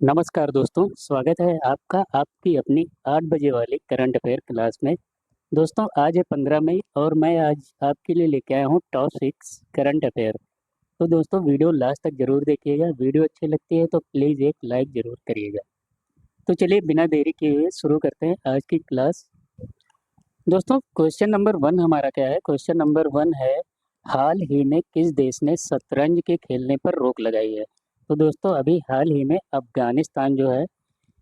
नमस्कार दोस्तों, स्वागत है आपका आपकी अपनी 8 बजे वाली करंट अफेयर क्लास में। दोस्तों आज है 15 मई और मैं आज आपके लिए लेके आया हूँ टॉप 6 करंट अफेयर। तो दोस्तों वीडियो लास्ट तक जरूर देखिएगा। वीडियो अच्छी लगती है तो प्लीज़ एक लाइक जरूर करिएगा। तो चलिए बिना देरी किए हुए शुरू करते हैं आज की क्लास। दोस्तों क्वेश्चन नंबर 1 हमारा क्या है? क्वेश्चन नंबर 1 है, हाल ही में किस देश ने शतरंज के खेलने पर रोक लगाई है? तो दोस्तों अभी हाल ही में अफगानिस्तान जो है,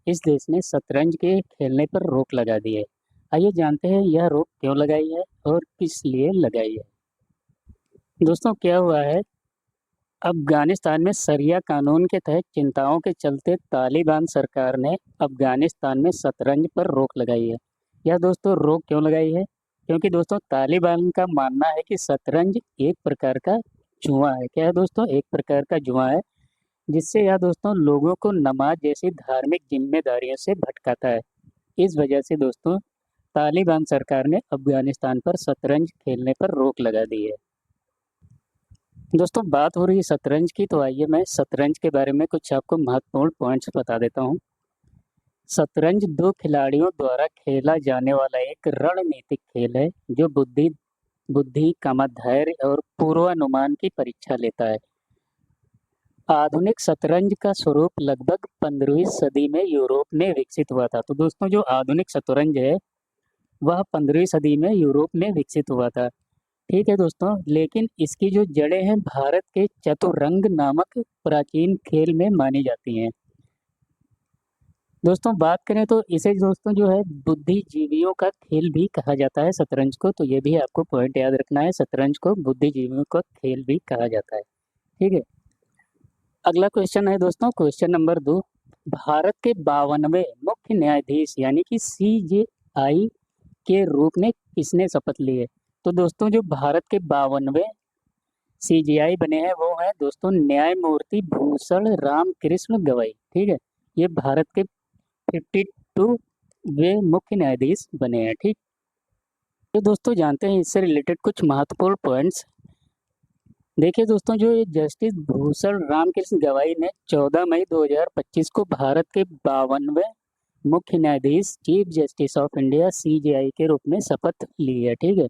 इस देश ने शतरंज के खेलने पर रोक लगा दी है। आइए जानते हैं यह रोक क्यों लगाई है और किस लिए लगाई है। दोस्तों क्या हुआ है, अफगानिस्तान में शरिया कानून के तहत चिंताओं के चलते तालिबान सरकार ने अफगानिस्तान में शतरंज पर रोक लगाई है। यह दोस्तों रोक क्यों लगाई है? क्योंकि दोस्तों तालिबान का मानना है कि शतरंज एक प्रकार का जुआ है। क्या है दोस्तों? एक प्रकार का जुआ है, जिससे यह दोस्तों लोगों को नमाज जैसी धार्मिक जिम्मेदारियों से भटकाता है। इस वजह से दोस्तों तालिबान सरकार ने अफगानिस्तान पर शतरंज खेलने पर रोक लगा दी है। दोस्तों बात हो रही है शतरंज की, तो आइए मैं शतरंज के बारे में कुछ आपको महत्वपूर्ण पॉइंट्स बता देता हूँ। शतरंज दो खिलाड़ियों द्वारा खेला जाने वाला एक रणनीतिक खेल है जो बुद्धि, धैर्य और पूर्वानुमान की परीक्षा लेता है। आधुनिक शतरंज का स्वरूप लगभग 15वीं सदी में यूरोप में विकसित हुआ था। तो दोस्तों जो आधुनिक शतरंज है वह 15वीं सदी में यूरोप में विकसित हुआ था। ठीक है दोस्तों, लेकिन इसकी जो जड़ें हैं भारत के चतुरंग नामक प्राचीन खेल में मानी जाती हैं। दोस्तों बात करें तो इसे दोस्तों जो है बुद्धिजीवियों का खेल भी कहा जाता है शतरंज को। तो ये भी आपको पॉइंट याद रखना है, शतरंज को बुद्धिजीवियों का खेल भी कहा जाता है। ठीक है, अगला क्वेश्चन है दोस्तों, क्वेश्चन नंबर 2, भारत के 52वें मुख्य न्यायाधीश यानी कि सीजेआई के रूप में किसने शपथ ली है? तो दोस्तों जो भारत के 52वें सीजीआई बने हैं वो है दोस्तों न्यायमूर्ति भूषण राम कृष्ण गवई। ठीक है, ये भारत के 52 वे मुख्य न्यायाधीश बने हैं। ठीक, तो दोस्तों जानते हैं इससे रिलेटेड कुछ महत्वपूर्ण पॉइंट्स। देखिए दोस्तों, जो ये जस्टिस भूषण रामकृष्ण गवाई ने 14 मई 2025 को भारत के 52वें मुख्य न्यायाधीश chief justice of India CJI के रूप में शपथ ली है। ठीक है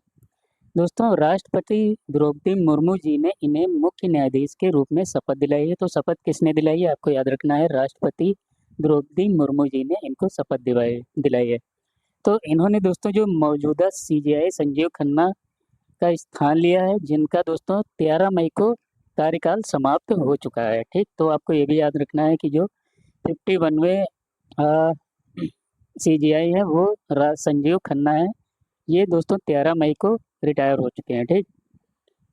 दोस्तों, राष्ट्रपति द्रौपदी मुर्मू जी ने इन्हें मुख्य न्यायाधीश के रूप में शपथ दिलाई है। तो शपथ किसने दिलाई है आपको याद रखना है, राष्ट्रपति द्रौपदी मुर्मू जी ने इनको शपथ दिलाई है। तो इन्होंने दोस्तों जो मौजूदा सीजेआई संजीव खन्ना का स्थान लिया है, जिनका दोस्तों 13 मई को कार्यकाल समाप्त हो चुका है। ठीक, तो आपको ये भी याद रखना है कि जो 51वें सीजीआई है वो संजीव खन्ना है। ये दोस्तों 13 मई को रिटायर हो चुके हैं। ठीक,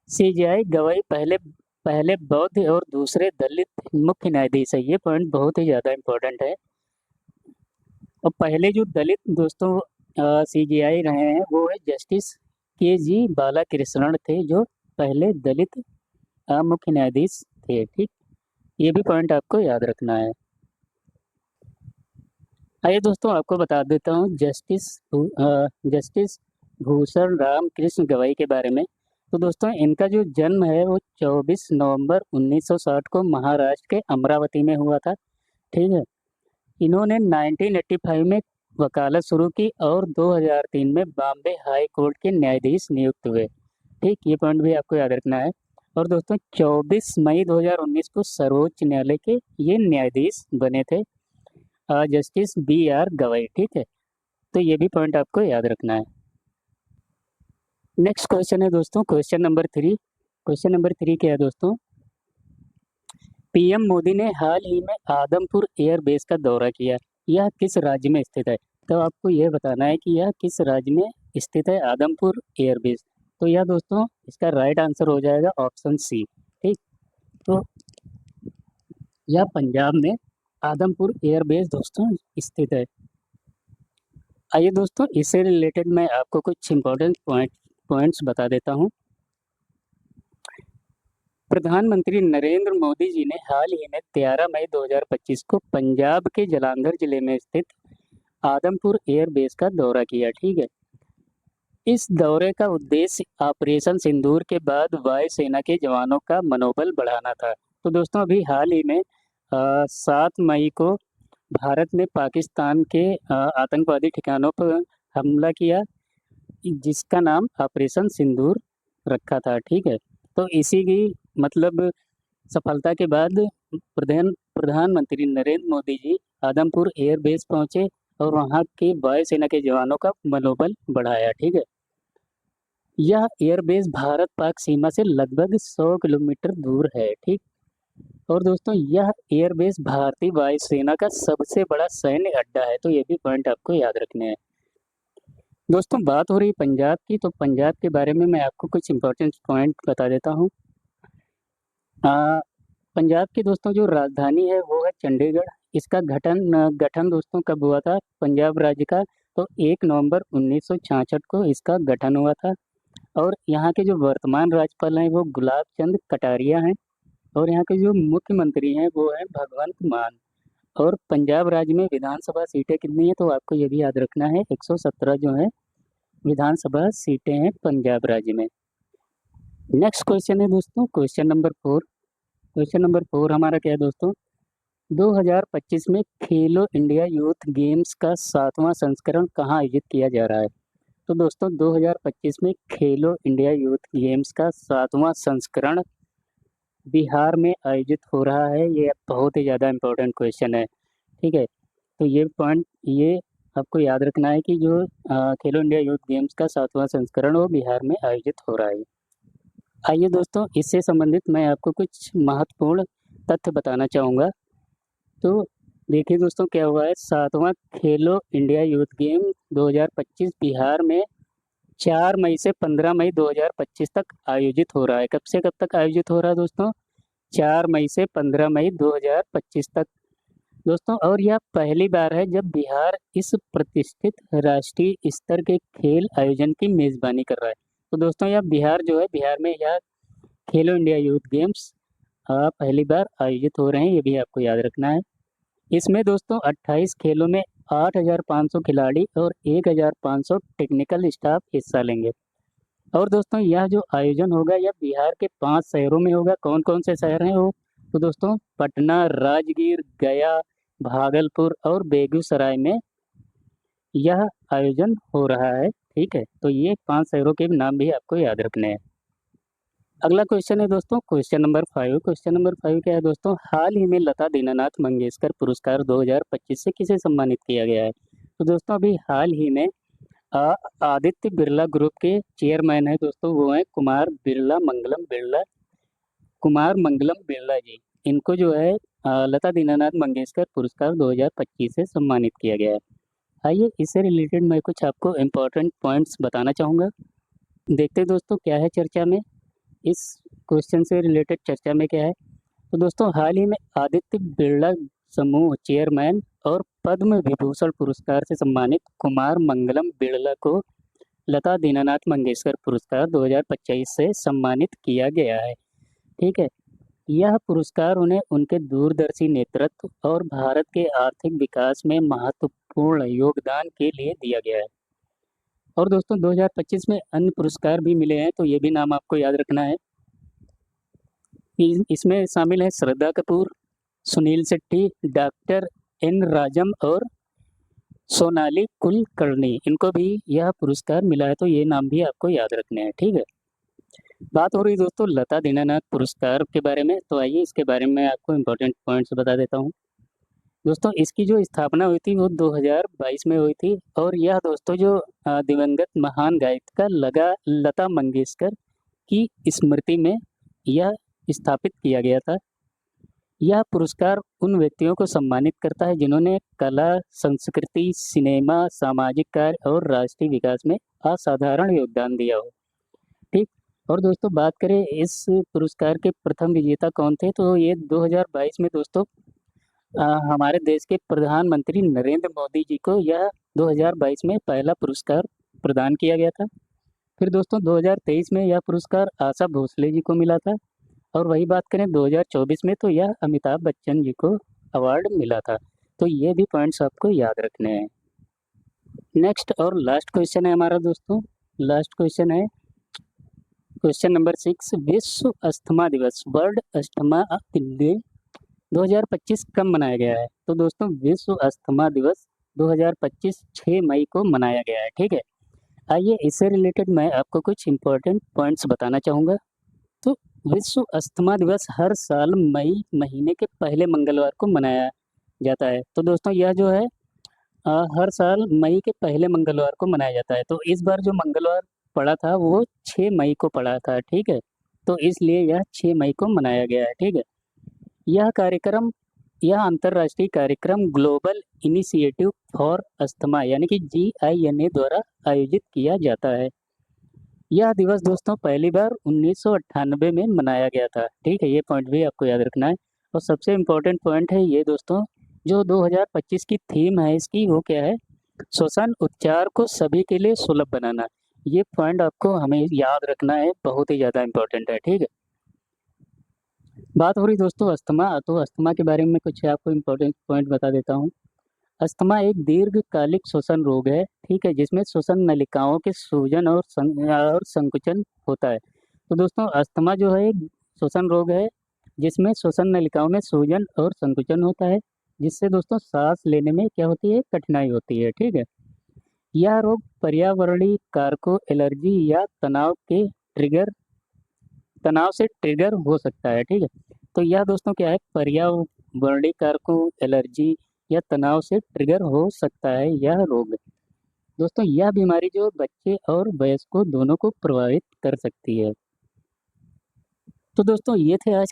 सीजीआई गवाई पहले पहले बौद्ध और दूसरे दलित मुख्य न्यायाधीश है। ये पॉइंट बहुत ही ज़्यादा इम्पोर्टेंट है। और पहले जो दलित दोस्तों सीजीआई रहे हैं वो है जस्टिस के जी बालाकृष्णन थे, जो पहले दलित मुख्य न्यायाधीश थे। ठीक, ये भी पॉइंट आपको याद रखना है। आइए दोस्तों आपको बता देता हूँ जस्टिस भूषण राम कृष्ण गवाई के बारे में। तो दोस्तों इनका जो जन्म है वो 24 नवंबर 1960 को महाराष्ट्र के अमरावती में हुआ था। ठीक है, इन्होंने 1985 में वकालत शुरू की और 2003 में बॉम्बे हाई कोर्ट के न्यायाधीश नियुक्त हुए। ठीक, ये पॉइंट भी आपको याद रखना है। और दोस्तों 24 मई 2019 को सर्वोच्च न्यायालय के ये न्यायाधीश बने थे, जस्टिस बी आर गवाई। ठीक है, तो ये भी पॉइंट आपको याद रखना है। नेक्स्ट क्वेश्चन है दोस्तों, क्वेश्चन नंबर 3। क्वेश्चन नंबर 3 क्या है दोस्तों, पीएम मोदी ने हाल ही में आदमपुर एयरबेस का दौरा किया, यह किस राज्य में स्थित है? तो आपको यह बताना है कि यह किस राज्य में स्थित है आदमपुर एयरबेस। तो यह दोस्तों इसका राइट आंसर हो जाएगा ऑप्शन सी। ठीक, तो यह पंजाब में आदमपुर एयरबेस दोस्तों स्थित है। आइए दोस्तों इससे रिलेटेड मैं आपको कुछ इम्पोर्टेंट पॉइंट्स बता देता हूँ। प्रधानमंत्री नरेंद्र मोदी जी ने हाल ही में 13 मई 2025 को पंजाब के जालंधर जिले में स्थित आदमपुर एयरबेस का दौरा किया। ठीक है, इस दौरे का उद्देश्य ऑपरेशन सिंदूर के बाद वायुसेना के जवानों का मनोबल बढ़ाना था। तो दोस्तों अभी हाल ही में 7 मई को भारत ने पाकिस्तान के आतंकवादी ठिकानों पर हमला किया, जिसका नाम ऑपरेशन सिंदूर रखा था। ठीक है, तो इसी की मतलब सफलता के बाद प्रधानमंत्री नरेंद्र मोदी जी आदमपुर एयरबेस पहुंचे और वहां के वायुसेना के जवानों का मनोबल बढ़ाया। ठीक है, यह एयरबेस भारत पाक सीमा से लगभग 100 किलोमीटर दूर है। ठीक, और दोस्तों यह एयरबेस भारतीय वायुसेना का सबसे बड़ा सैन्य अड्डा है, तो ये भी पॉइंट आपको याद रखने हैं। दोस्तों बात हो रही पंजाब की, तो पंजाब के बारे में मैं आपको कुछ इंपॉर्टेंट पॉइंट बता देता हूँ। पंजाब की दोस्तों जो राजधानी है वो है चंडीगढ़। इसका गठन दोस्तों कब हुआ था पंजाब राज्य का? तो 1 नवंबर 1966 को इसका गठन हुआ था। और यहाँ के जो वर्तमान राज्यपाल हैं वो गुलाब चंद कटारिया हैं। और यहाँ के जो मुख्यमंत्री हैं वो हैं भगवंत मान। और पंजाब राज्य में विधानसभा सीटें कितनी है? तो आपको ये भी याद रखना है, 117 जो है विधानसभा सीटें हैं पंजाब राज्य में। नेक्स्ट क्वेश्चन है दोस्तों, क्वेश्चन नंबर 4। क्वेश्चन नंबर 4 हमारा क्या है दोस्तों? 2025 में खेलो इंडिया यूथ गेम्स का 7वां संस्करण कहाँ आयोजित किया जा रहा है? तो दोस्तों 2025 में खेलो इंडिया यूथ गेम्स का 7वां संस्करण बिहार में आयोजित हो रहा है। ये बहुत ही ज़्यादा इम्पोर्टेंट क्वेश्चन है। ठीक है, तो ये पॉइंट ये आपको याद रखना है कि जो खेलो इंडिया यूथ गेम्स का 7वां संस्करण वो बिहार में आयोजित हो रहा है। आइए दोस्तों, इससे संबंधित मैं आपको कुछ महत्वपूर्ण तथ्य बताना चाहूँगा। तो देखिए दोस्तों क्या हुआ है, 7वां खेलो इंडिया यूथ गेम 2025 बिहार में 4 मई से 15 मई 2025 तक आयोजित हो रहा है। कब से कब तक आयोजित हो रहा है दोस्तों? 4 मई से 15 मई 2025 तक दोस्तों। और यह पहली बार है जब बिहार इस प्रतिष्ठित राष्ट्रीय स्तर के खेल आयोजन की मेजबानी कर रहा है। तो दोस्तों यह बिहार जो है, बिहार में यह खेलो इंडिया यूथ गेम्स पहली बार आयोजित हो रहे हैं, ये भी आपको याद रखना है। इसमें दोस्तों 28 खेलों में 8,500 खिलाड़ी और 1,500 टेक्निकल स्टाफ हिस्सा लेंगे। और दोस्तों यह जो आयोजन होगा यह बिहार के 5 शहरों में होगा। कौन कौन से शहर हैं वो? तो दोस्तों पटना, राजगीर, गया, भागलपुर और बेगूसराय में यह आयोजन हो रहा है। ठीक है, तो ये 5 शहरों के नाम भी आपको याद रखने हैं। अगला क्वेश्चन है दोस्तों, क्वेश्चन नंबर 5। क्वेश्चन नंबर 5 क्या है दोस्तों? हाल ही में लता दीनानाथ मंगेशकर पुरस्कार 2025 से किसे सम्मानित किया गया है? तो दोस्तों अभी हाल ही में आदित्य बिरला ग्रुप के चेयरमैन है दोस्तों, वो है कुमार मंगलम बिरला जी। इनको जो है लता दीनानाथ मंगेशकर पुरस्कार 2025 से सम्मानित किया गया है। आइए इससे रिलेटेड मैं कुछ आपको इम्पोर्टेंट पॉइंट्स बताना चाहूँगा। देखते हैं दोस्तों क्या है चर्चा में, इस क्वेश्चन से रिलेटेड चर्चा में क्या है। तो दोस्तों हाल ही में आदित्य बिरला समूह चेयरमैन और पद्म विभूषण पुरस्कार से सम्मानित कुमार मंगलम बिरला को लता दीनानाथ मंगेशकर पुरस्कार 2025 से सम्मानित किया गया है। ठीक है, यह पुरस्कार उन्हें उनके दूरदर्शी नेतृत्व और भारत के आर्थिक विकास में महत्वपूर्ण योगदान के लिए दिया गया है। और दोस्तों 2025 में अन्य पुरस्कार भी मिले हैं, तो ये भी नाम आपको याद रखना है। इसमें शामिल है श्रद्धा कपूर, सुनील शेट्टी, डॉक्टर एन राजम और सोनाली कुलकर्णी, इनको भी यह पुरस्कार मिला है, तो ये नाम भी आपको याद रखने हैं। ठीक है, बात हो रही दोस्तों लता दीनानाथ पुरस्कार के बारे में, तो आइए इसके बारे में आपको इम्पोर्टेंट पॉइंट्स बता देता हूँ। दोस्तों इसकी जो स्थापना हुई थी वो 2022 में हुई थी। और यह दोस्तों जो दिवंगत महान गायिका लता मंगेशकर की स्मृति में यह स्थापित किया गया था। यह पुरस्कार उन व्यक्तियों को सम्मानित करता है जिन्होंने कला, संस्कृति, सिनेमा, सामाजिक कार्य और राष्ट्रीय विकास में असाधारण योगदान दिया हो। ठीक, और दोस्तों बात करें इस पुरस्कार के प्रथम विजेता कौन थे, तो ये 2022 में दोस्तों हमारे देश के प्रधानमंत्री नरेंद्र मोदी जी को यह 2022 में पहला पुरस्कार प्रदान किया गया था। फिर दोस्तों 2023 में यह पुरस्कार आशा भोसले जी को मिला था। और वही बात करें 2024 में तो यह अमिताभ बच्चन जी को अवार्ड मिला था। तो ये भी पॉइंट्स आपको याद रखने हैं। नेक्स्ट और लास्ट क्वेश्चन है हमारा दोस्तों, लास्ट क्वेश्चन है क्वेश्चन नंबर 6। विश्व अस्थमा दिवस, वर्ल्ड अस्थमा डे 2025 कब मनाया गया है? तो दोस्तों विश्व अस्थमा दिवस 2025 6 मई को मनाया गया है, ठीक है। आइए इससे रिलेटेड मैं आपको कुछ इम्पोर्टेंट पॉइंट्स बताना चाहूँगा। तो विश्व अस्थमा दिवस हर साल मई महीने के पहले मंगलवार को मनाया जाता है। तो दोस्तों यह जो है हर साल मई के पहले मंगलवार को मनाया जाता है। तो इस बार जो मंगलवार पड़ा था वो 6 मई को पड़ा था, ठीक है। तो इसलिए यह 6 मई को मनाया गया है, ठीक है। यह कार्यक्रम यह अंतर्राष्ट्रीय कार्यक्रम ग्लोबल इनिशिएटिव फॉर अस्थमा यानी कि GINA द्वारा आयोजित किया जाता है। यह दिवस दोस्तों पहली बार 1998 में मनाया गया था, ठीक है। ये पॉइंट भी आपको याद रखना है। और सबसे इम्पोर्टेंट पॉइंट है ये दोस्तों, जो 2025 की थीम है इसकी वो क्या है? श्वसन उपचार को सभी के लिए सुलभ बनाना। ये पॉइंट आपको हमें याद रखना है, बहुत ही ज़्यादा इम्पोर्टेंट है, ठीक है। बात हो रही दोस्तों अस्थमा, तो अस्थमा के बारे में कुछ आपको इम्पोर्टेंट पॉइंट बता देता हूँ। अस्थमा एक दीर्घकालिक श्वसन रोग है, ठीक है, जिसमें श्वसन नलिकाओं के सूजन और संकुचन होता है। तो दोस्तों अस्थमा जो है एक श्वसन रोग है जिसमें श्वसन नलिकाओं में सूजन और संकुचन होता है, जिससे दोस्तों सांस लेने में क्या होती है? कठिनाई होती है, ठीक है। यह रोग पर्यावरणीय कारकों, एलर्जी या तनाव से ट्रिगर हो सकता है, ठीक है। तो यह दोस्तों क्या है? पर्यावरणीय कारकों, एलर्जी या तनाव से ट्रिगर हो सकता है यह रोग। दोस्तों यह बीमारी जो बच्चे और वयस्कों दोनों को प्रभावित कर सकती है। तो दोस्तों ये थे आज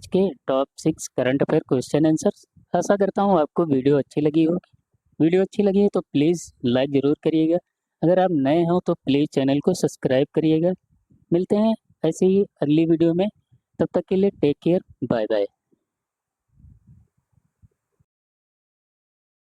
के top 6 current affair question answers. आशा करता हूँ आपको वीडियो अच्छी लगी होगी। वीडियो अच्छी लगी है तो प्लीज़ लाइक ज़रूर करिएगा। अगर आप नए हो तो प्लीज़ चैनल को सब्सक्राइब करिएगा। मिलते हैं ऐसे ही अगली वीडियो में, तब तक के लिए टेक केयर, बाय बाय।